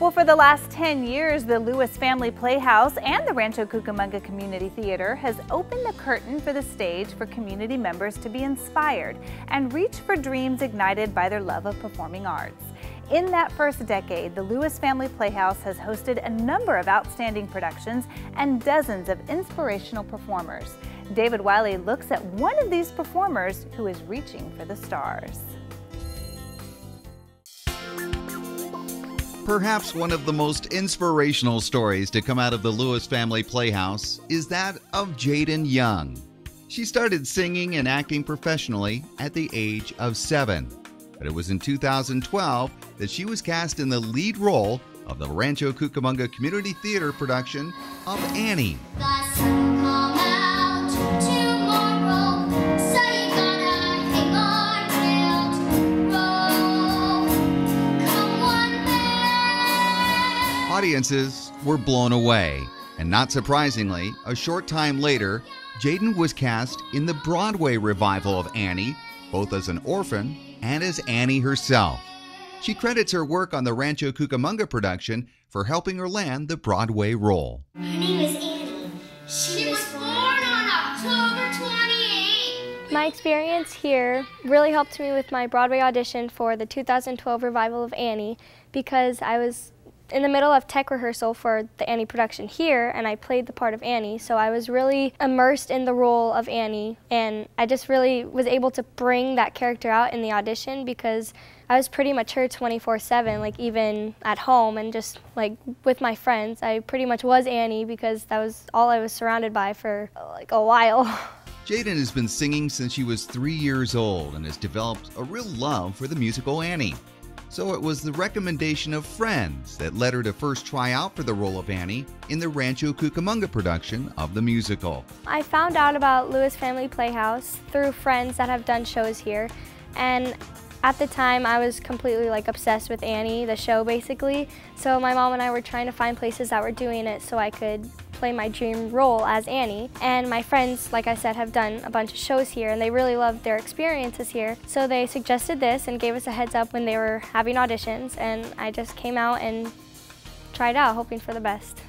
Well, for the last 10 years, the Lewis Family Playhouse and the Rancho Cucamonga Community Theater has opened the curtain for the stage for community members to be inspired and reach for dreams ignited by their love of performing arts. In that first decade, the Lewis Family Playhouse has hosted a number of outstanding productions and dozens of inspirational performers. David Wiley looks at one of these performers who is reaching for the stars. Perhaps one of the most inspirational stories to come out of the Lewis Family Playhouse is that of Jaden Young. She started singing and acting professionally at the age of 7. But it was in 2012 that she was cast in the lead role of the Rancho Cucamonga Community Theater production of Annie. Audiences were blown away, and not surprisingly, a short time later, Jaden was cast in the Broadway revival of Annie, both as an orphan and as Annie herself. She credits her work on the Rancho Cucamonga production for helping her land the Broadway role. Her name is Annie. She was born on October 28th. My experience here really helped me with my Broadway audition for the 2012 revival of Annie, because I was in the middle of tech rehearsal for the Annie production here, and I played the part of Annie, so I was really immersed in the role of Annie, and I just really was able to bring that character out in the audition because I was pretty mature 24/7, like even at home and just like with my friends. I pretty much was Annie because that was all I was surrounded by for like a while. Jaden has been singing since she was 3 years old and has developed a real love for the musical Annie. So it was the recommendation of friends that led her to first try out for the role of Annie in the Rancho Cucamonga production of the musical. I found out about Lewis Family Playhouse through friends that have done shows here, and at the time I was completely like obsessed with Annie, the show basically. So my mom and I were trying to find places that were doing it so I could play my dream role as Annie. And my friends, like I said, have done a bunch of shows here and they really loved their experiences here. So they suggested this and gave us a heads up when they were having auditions, and I just came out and tried out, hoping for the best.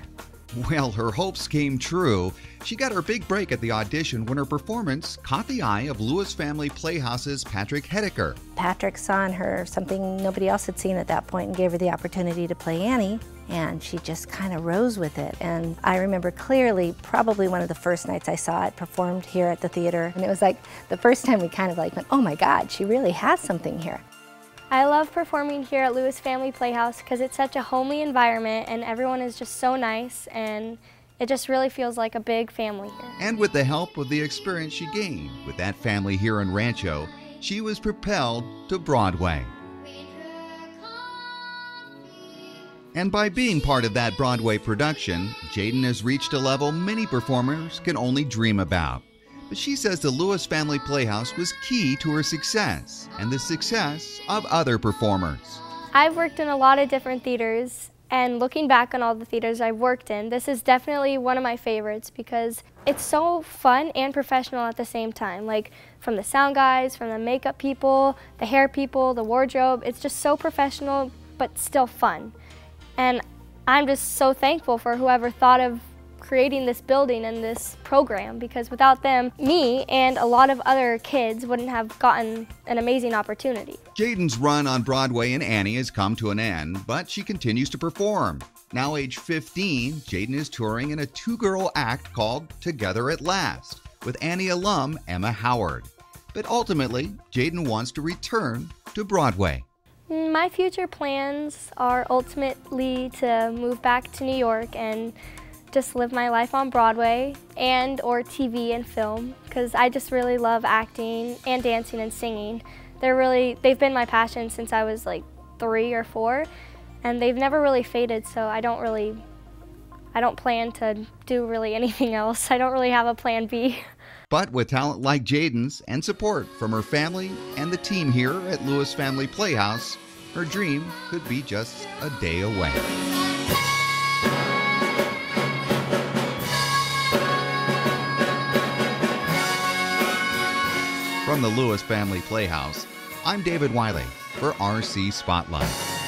Well, her hopes came true. She got her big break at the audition when her performance caught the eye of Lewis Family Playhouse's Patrick Hedeker. Patrick saw in her something nobody else had seen at that point and gave her the opportunity to play Annie, and she just kind of rose with it. And I remember clearly probably one of the first nights I saw it performed here at the theater, and it was like the first time we kind of like went, oh my God, she really has something here. I love performing here at Lewis Family Playhouse because it's such a homely environment and everyone is just so nice, and it just really feels like a big family here. And with the help of the experience she gained with that family here in Rancho, she was propelled to Broadway. And by being part of that Broadway production, Jaden has reached a level many performers can only dream about. But she says the Lewis Family Playhouse was key to her success and the success of other performers. I've worked in a lot of different theaters, and looking back on all the theaters I've worked in, this is definitely one of my favorites because it's so fun and professional at the same time. Like from the sound guys, from the makeup people, the hair people, the wardrobe, it's just so professional but still fun. And I'm just so thankful for whoever thought of creating this building and this program, because without them, me and a lot of other kids wouldn't have gotten an amazing opportunity. Jaden's run on Broadway in Annie has come to an end, but she continues to perform. Now age 15, Jaden is touring in a two-girl act called Together at Last with Annie alum Emma Howard. But ultimately, Jaden wants to return to Broadway. My future plans are ultimately to move back to New York and just live my life on Broadway and or TV and film, because I just really love acting and dancing and singing. They've been my passion since I was like 3 or 4, and they've never really faded, so I don't plan to do really anything else. I don't really have a plan B. But with talent like Jaden's and support from her family and the team here at Lewis Family Playhouse, her dream could be just a day away. From the Lewis Family Playhouse, I'm David Wiley for RC Spotlight.